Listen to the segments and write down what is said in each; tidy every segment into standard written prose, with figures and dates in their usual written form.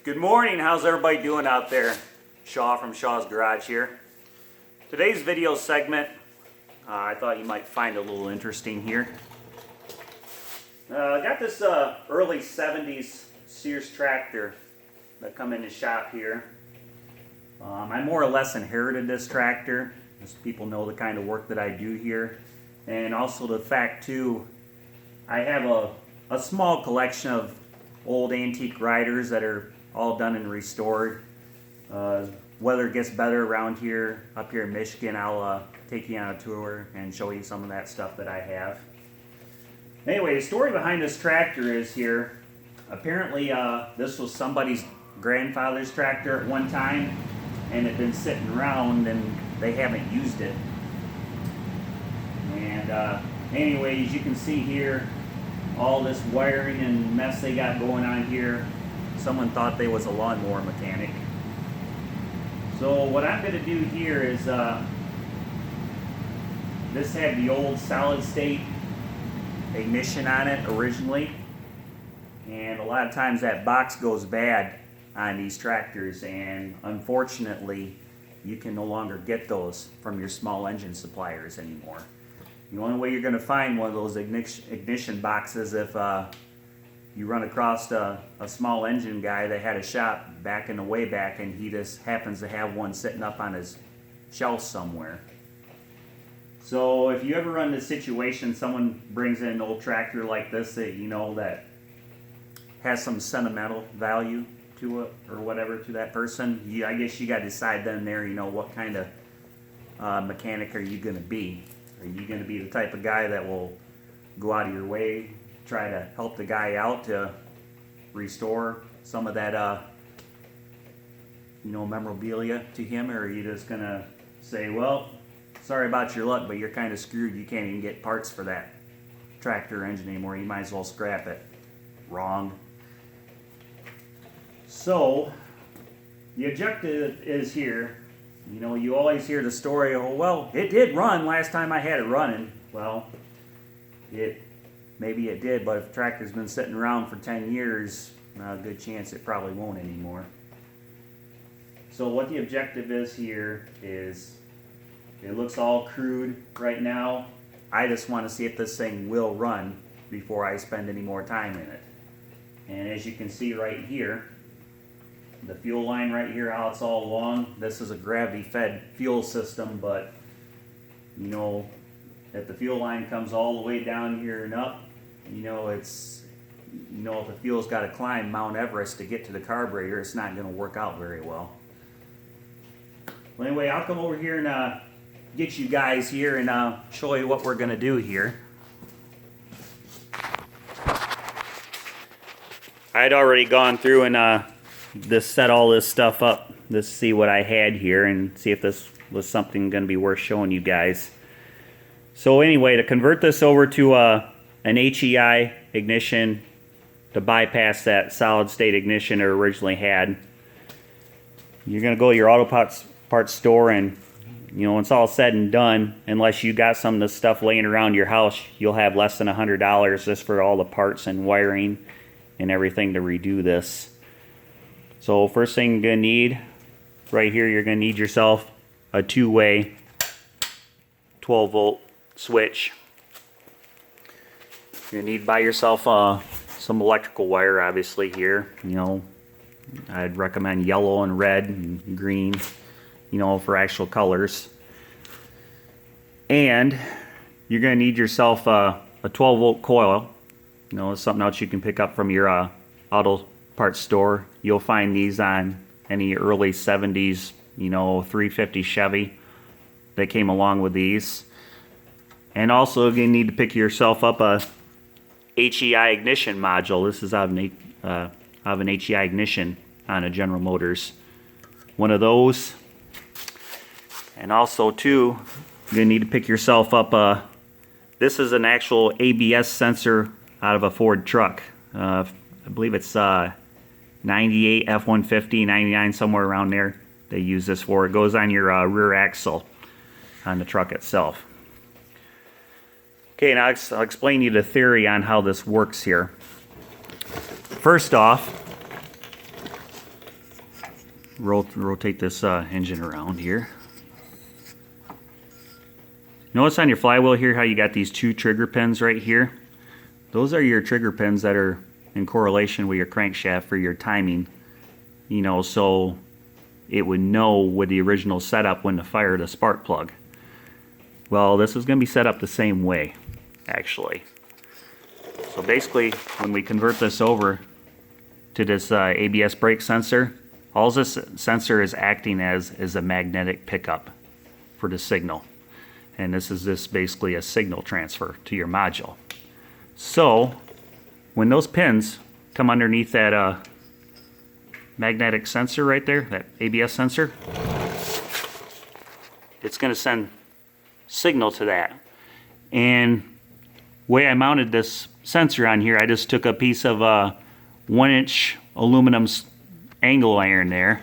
Good morning, how's everybody doing out there? Shaw from Shaw's Garage here. Today's video segment, I thought you might find a little interesting here. I got this early 70s Sears tractor that come in the shop here. I more or less inherited this tractor, as people know the kind of work that I do here. And also the fact too, I have a small collection of old antique riders that are all done and restored. Weather gets better around here, up here in Michigan, I'll take you on a tour and show you some of that stuff that I have. Anyway, the story behind this tractor is here. Apparently this was somebody's grandfather's tractor at one time, and it had been sitting around and they haven't used it. And anyway, as you can see here, all this wiring and mess they got going on here. Someone thought they was a lawnmower mechanic. So what I'm going to do here is, this had the old solid state ignition on it originally. And a lot of times that box goes bad on these tractors, and unfortunately you can no longer get those from your small engine suppliers anymore. The only way you're going to find one of those ignition boxes if you run across a small engine guy that had a shop back in the way back, and he just happens to have one sitting up on his shelf somewhere. So if you ever run into a situation, someone brings in an old tractor like this that you know that has some sentimental value to it or whatever to that person, I guess you got to decide then there, you know, what kind of mechanic are you going to be? Are you going to be the type of guy that will go out of your way, try to help the guy out to restore some of that, memorabilia to him? Or are you just going to say, well, sorry about your luck, but you're kind of screwed. You can't even get parts for that tractor engine anymore. You might as well scrap it. Wrong. So, the objective is here. You know, you always hear the story, oh, well, it did run last time I had it running. Well, maybe it did, but if the tractor's been sitting around for 10 years, a good chance it probably won't anymore. So what the objective is here is, it looks all crude right now. I just want to see if this thing will run before I spend any more time in it. And as you can see right here, the fuel line right here, how it's all long, this is a gravity-fed fuel system, but you know, if the fuel line comes all the way down here and up, you know, if the fuel's got to climb Mount Everest to get to the carburetor, it's not going to work out very well. Well, anyway, I'll come over here and get you guys here and show you what we're going to do here. I had already gone through and set all this stuff up to see what I had here and see if this was something going to be worth showing you guys. So anyway, to convert this over to an HEI ignition, to bypass that solid state ignition it originally had, you're going to go to your auto parts store, and you know, when it's all said and done, unless you got some of this stuff laying around your house, you'll have less than $100 just for all the parts and wiring and everything to redo this. So first thing you're going to need, right here, you're going to need yourself a two-way 12-volt switch. You're going to need by yourself some electrical wire, obviously, here. You know, I'd recommend yellow and red and green, you know, for actual colors. And you're going to need yourself a 12-volt coil. You know, it's something else you can pick up from your auto parts store. You'll find these on any early 70s, you know, 350 Chevy. They came along with these. And also you need to pick yourself up a HEI ignition module. This is out of an HEI ignition on a General Motors. One of those. And also too, you're going to need to pick yourself up this is an actual ABS sensor out of a Ford truck. I believe it's 98 F-150, 99, somewhere around there. They use this for. It goes on your rear axle on the truck itself. Okay, now I'll explain you the theory on how this works here. First off, rotate this engine around here. Notice on your flywheel here how you got these two trigger pins right here. Those are your trigger pins that are in correlation with your crankshaft for your timing. You know, so it would know with the original setup when to fire the spark plug. Well, this is going to be set up the same way, actually. So basically, when we convert this over to this ABS brake sensor, all this sensor is acting as is a magnetic pickup for the signal. And this is basically a signal transfer to your module. So, when those pins come underneath that magnetic sensor right there, that ABS sensor, it's going to send signal to that. And the way I mounted this sensor on here, I just took a piece of 1-inch aluminum angle iron there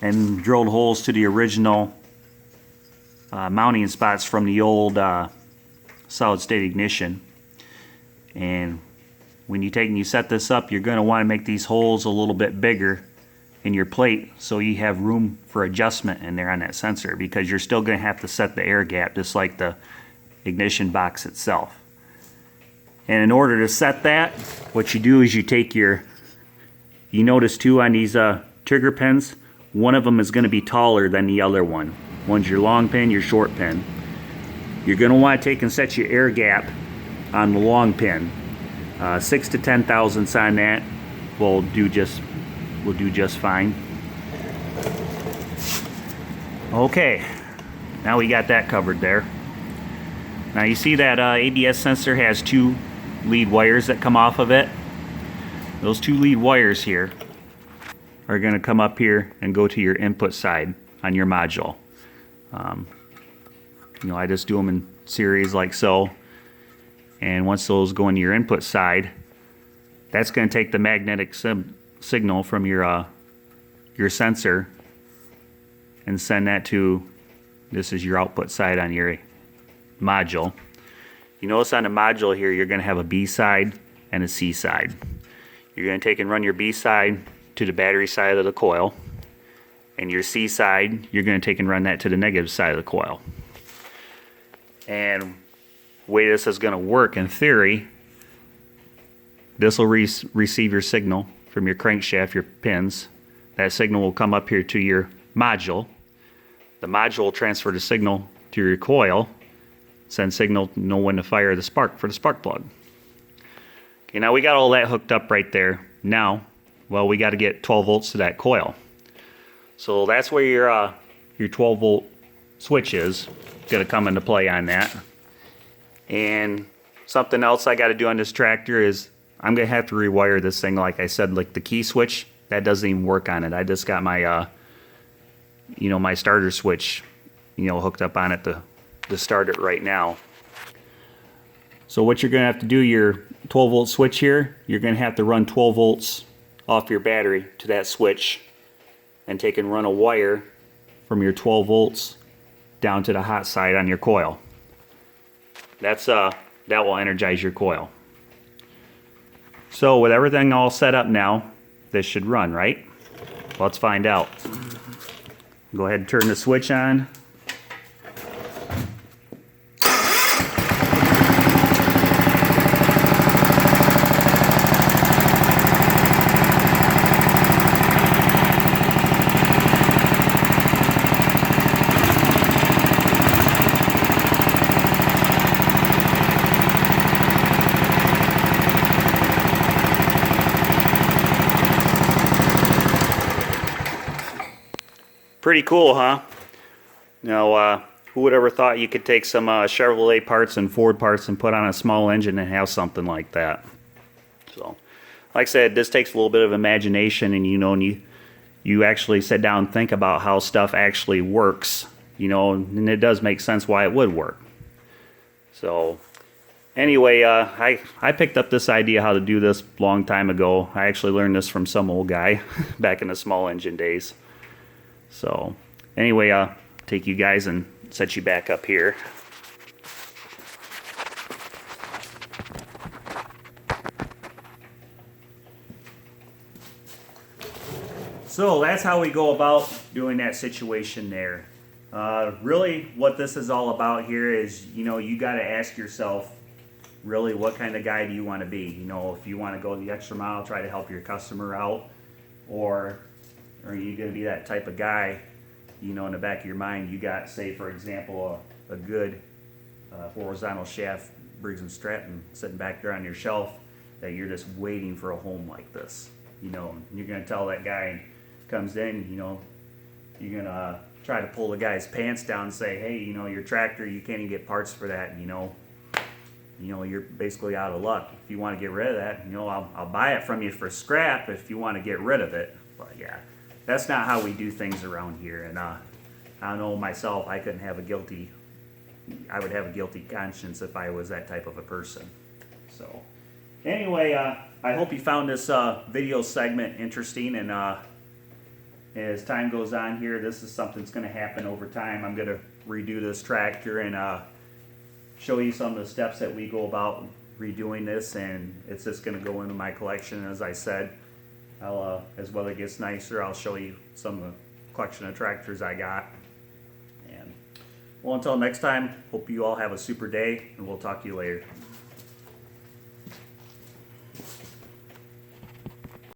and drilled holes to the original mounting spots from the old solid state ignition. And when you set this up, you're going to want to make these holes a little bit bigger in your plate so you have room for adjustment in there on that sensor, because you're still going to have to set the air gap just like the ignition box itself. And in order to set that, what you do is you take you notice too on these trigger pins, one of them is going to be taller than the other one. One's your long pin, your short pin. You're going to want to take and set your air gap on the long pin. 6 to 10 thousandths on that will do just fine. Okay, now we got that covered there. Now you see that ABS sensor has two lead wires that come off of it. Those two lead wires here are going to come up here and go to your input side on your module. You know, I just do them in series like so. And once those go into your input side, that's going to take the magnetic signal from your sensor and send that to, this is your output side on your module. You notice on the module here, you're going to have a B side and a C side. You're going to take and run your B side to the battery side of the coil, and your C side, you're going to take and run that to the negative side of the coil. And the way this is going to work in theory, this will receive your signal from your crankshaft, your pins. That signal will come up here to your module. The module will transfer the signal to your coil, send signal to know when to fire the spark for the spark plug. Okay, now we got all that hooked up right there. Now, well, we got to get 12 volts to that coil. So that's where your 12 volt switch is going to come into play on that. And something else I got to do on this tractor is I'm going to have to rewire this thing. Like I said, like the key switch, that doesn't even work on it. I just got my my starter switch hooked up on it to start it right now. So what you're going to have to do, your 12 volt switch here, you're going to have to run 12 volts off your battery to that switch and take and run a wire from your 12 volts down to the hot side on your coil. That will energize your coil. So with everything all set up now, this should run, right? Let's find out. Go ahead and turn the switch on. Pretty cool, huh? Now, who would ever thought you could take some Chevrolet parts and Ford parts and put on a small engine and have something like that? So, like I said, this takes a little bit of imagination, and you actually sit down and think about how stuff actually works, and it does make sense why it would work. So, anyway, I picked up this idea how to do this a long time ago. I actually learned this from some old guy back in the small engine days. So, anyway, I'll take you guys and set you back up here. So that's how we go about doing that situation there. Really what this is all about here is, you know, you got to ask yourself, really, what kind of guy do you want to be? You know, if you want to go the extra mile, try to help your customer out, or are you going to be that type of guy, you know, in the back of your mind, you got, say, for example, a good horizontal shaft Briggs & Stratton sitting back there on your shelf that you're just waiting for a home like this, you know, and you're going to tell that guy comes in, you know, you're going to try to pull the guy's pants down and say, hey, you know, your tractor, you can't even get parts for that, you know, you're basically out of luck. If you want to get rid of that, you know, I'll buy it from you for scrap if you want to get rid of it. But yeah, that's not how we do things around here. And I know myself, I would have a guilty conscience if I was that type of a person. So anyway, I hope you found this video segment interesting, and as time goes on here, this is something that's going to happen over time. I'm going to redo this tractor and show you some of the steps that we go about redoing this, and it's just going to go into my collection. As I said, as weather gets nicer, I'll show you some of the collection of tractors I got. And well, until next time, hope you all have a super day, and we'll talk to you later.